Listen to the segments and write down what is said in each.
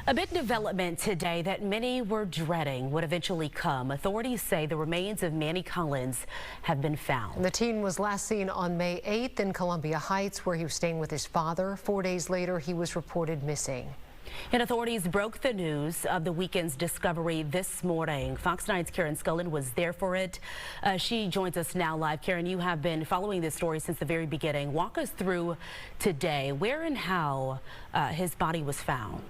A big development today that many were dreading would eventually come. Authorities say the remains of Manny Collins have been found. The teen was last seen on May 8th in Columbia Heights, where he was staying with his father. 4 days later, he was reported missing. And authorities broke the news of the weekend's discovery this morning. Fox 9's Karen Scullin was there for it. She joins us now live. Karen, you have been following this story since the very beginning. Walk us through today, where and how his body was found.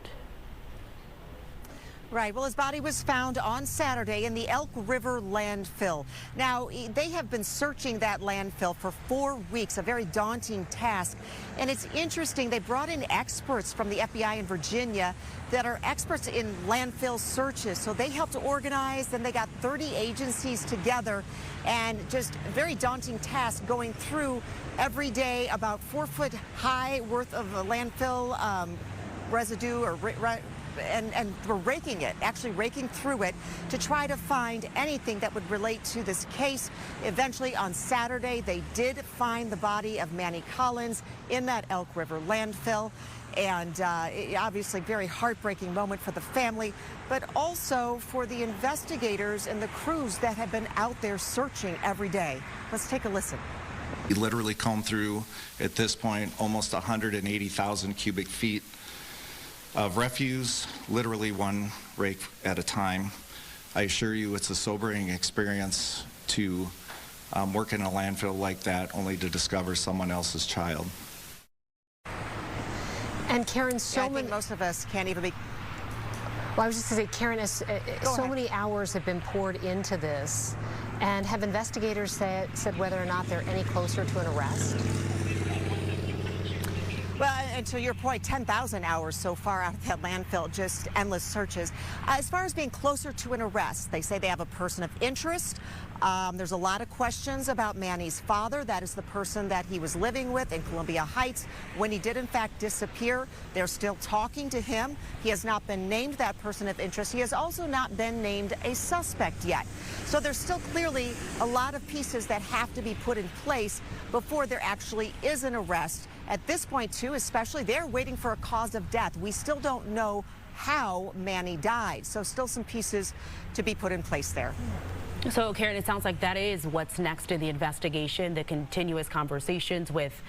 Right. Well, his body was found on Saturday in the Elk River landfill. Now, they have been searching that landfill for 4 weeks, a very daunting task. And it's interesting, they brought in experts from the FBI in Virginia that are experts in landfill searches. So they helped to organize, then they got 30 agencies together, and just a very daunting task going through every day about 4 foot high worth of landfill residue or and we're raking it, actually raking through it to try to find anything that would relate to this case. Eventually on Saturday, they did find the body of Manny Collins in that Elk River landfill. And obviously very heartbreaking moment for the family, but also for the investigators and the crews that have been out there searching every day. Let's take a listen. We literally combed through, at this point, almost 180,000 cubic feet of refuse, literally one rake at a time. I assure you it's a sobering experience to work in a landfill like that, only to discover someone else's child. And Karen, I think most of us can't even be... Well, I was just going to say, Karen, so many hours have been poured into this, and have investigators said whether or not they're any closer to an arrest? Well, and to your point, 10,000 hours so far out of that landfill, just endless searches. As far as being closer to an arrest, they say they have a person of interest. There's a lot of questions about Manny's father. That is the person that he was living with in Columbia Heights when he did in fact disappear. They're still talking to him. He has not been named that person of interest. He has also not been named a suspect yet. So there's still clearly a lot of pieces that have to be put in place before there actually is an arrest. At this point, too, especially, they're waiting for a cause of death. We still don't know how Manny died, so still some pieces to be put in place there. So, Karen, it sounds like that is what's next in the investigation, the continuous conversations with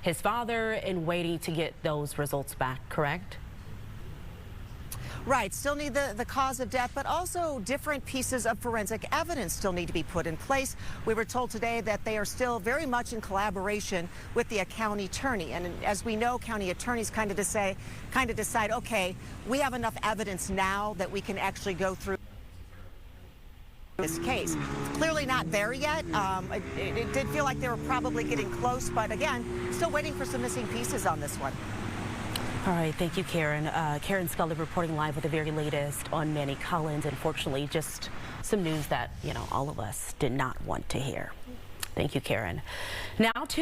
his father and waiting to get those results back, correct? Right, still need the cause of death, but also different pieces of forensic evidence still need to be put in place. We were told today that they are still very much in collaboration with the county attorney. And as we know, county attorneys kind of decide, okay, we have enough evidence now that we can actually go through this case. Clearly not there yet. It did feel like they were probably getting close, but again, still waiting for some missing pieces on this one. All right, thank you, Karen. Karen Scullin reporting live with the very latest on Manny Collins. Unfortunately, just some news that, all of us did not want to hear. Thank you, Karen. Now to